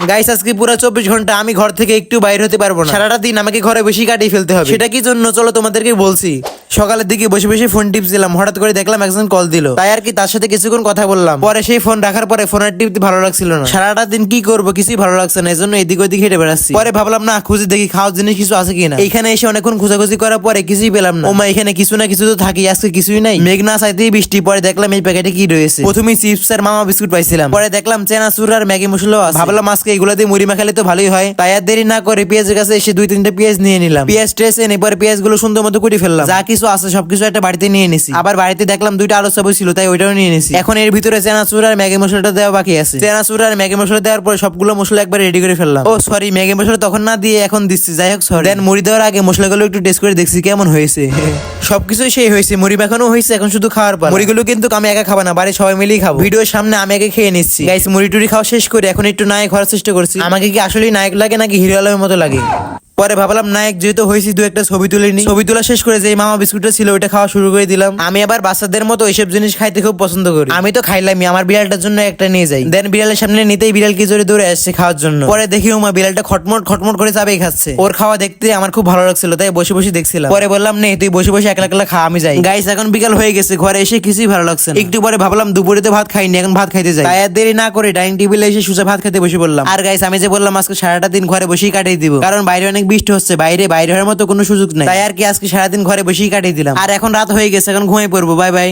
Guys আজকে পুরো 24 ঘন্টা আমি ঘর থেকে একটু বাইরে হতে পারবো না, সারাটা দিন আমাকে ঘরে বসে কাটিয়ে ফেলতে হবে। সেটা কি জন্য চলো তোমাদেরকে বলছি। সকালের দিকে বসে বসে ফোন টিপছিলাম, হঠাৎ করে দেখলাম একজন কল দিল, তাই আর কি তার সাথে কিছুক্ষণ কথা বললাম। পরে সেই ফোন রাখার পরে ফোনের টিপতে ভালো লাগছিল না, সারাটা দিন কি করবো কিছুই ভালো লাগছে না, এজন্য এদিক ওদিক হেঁটে বেড়াচ্ছি। পরে ভাবলাম না খুঁজে দেখি খাওয়ার জিনিস কিছু আছে কিনা। এইখানে এসে অনেকক্ষণ খোঁজাখুঁজি করার পরে কিছুই পেলাম না। ওমা এখানে কিছু না কিছু তো থাকি, আজকে কিছুই নাই। মেঘ না চাইতেই বৃষ্টি। পরে দেখলাম এই প্যাকেটে কি রয়েছে, প্রথমে চিপস আর মামা বিস্কুট পাইছিলাম, পরে দেখলাম চেনাচুর আর ম্যাগি মশলা আছে। ভাবলাম আজকে এগুলো দিয়ে মুড়ি মাখালে তো ভালোই হয়, তাই আর দেরি না করে পেঁয়াজের কাছে এসে 2-3টা পেঁয়াজ নিয়ে নিলাম। পেঁয়াজ ট্রেস এনে পরে পেঁয়াজ গুলো সুন্দর মতো কুটি ফেললাম, যা কিছু আছে সবকিছু একটা বাড়িতে নিয়ে নিছি। আবার বাড়িতে দেখলাম 2টা আলু চাবুক ছিল, তাই ওইটাও নিয়ে নিছি। এখন এর ভিতরে চেনাচুর আর ম্যাগি মশলাটা দেওয়া বাকি আছে। চেনাচুর আর ম্যাগি মশলা দেওয়ার পরে সবগুলো মশলা একবার রেডি করে ফেললাম। ও সরি, ম্যাগি মশলা তখন না দিয়ে এখন দিচ্ছি, যাই হোক সরি। দেন মুড়ি দেওয়ার আগে মশলাগুলো একটু টেস্ট করে দেখছি কেমন হয়েছে। সবকিছু সেই হয়েছে, মুড়ি মাখানো হয়েছে, এখন শুধু খাওয়ার পর। মুড়িগুলো কিন্তু আমি একা খাবো না, বাড়ির সবাই মিলেই খাবো। ভিডিওর সামনে আমি আগে খেয়ে নিচ্ছি। গাইস মুড়ি টুড়ি খাওয়া শেষ করে এখন একটু নায়ক হওয়ার চেষ্টা করছি। আমাকে কি আসলে নায়ক লাগে নাকি হিরো আলমের মতো লাগে? পরে ভাবলাম নায়ক যেহেতু হয়েছি, 2-একটা ছবি তুলে নি। ছবি তোলা শেষ করে যে মামা বিস্কুটটা ছিল ওইটা খাওয়া শুরু করে দিলাম। আমি আবার বাচ্চাদের মতো এইসব জিনিস খাইতে খুব পছন্দ করি। আমি তো খাইলামই, আমার বিড়ালটার জন্য একটা নিয়ে যাই। দেন বিড়ালের সামনে নিতেই বিড়াল কি জোরে দৌড়ে আসছে খাওয়ার জন্য। পরে দেখি ওমা বিড়ালটা খটমট খটমট করে চাবেই খাচ্ছে। ওর খাওয়া দেখতে আমার খুব ভালো লাগছিল, তাই বসে বসে দেখছিলাম। পরে বললাম নে তুই বসে বসে একলা একলা খা, আমি যাই। গাইস এখন বিকাল হয়ে গেছে, ঘরে এসে কিছুই ভালো লাগছে না। একটু পরে ভাবলাম দুপুরে তো ভাত খাইনি, এখন ভাত খাইতে যাই। তাই আর দেরি না করে ডাইনিং টেবিলে এসে সুজা ভাত খেতে বসে পড়লাম। আর গাইস আমি যে বললাম আজকে সারাটা দিন ঘরে বসেই কাটিয়ে দিব, কারণ বাইরে অনেক বৃষ্টি হচ্ছে, বাইরে হওয়ার মতো কোনো সুযোগ নাই। তাই আর কি আজকে সারাদিন ঘরে বসেই কাটিয়ে দিলাম। আর এখন রাত হয়ে গেছে, এখন ঘুমিয়ে পড়বো। Bye bye.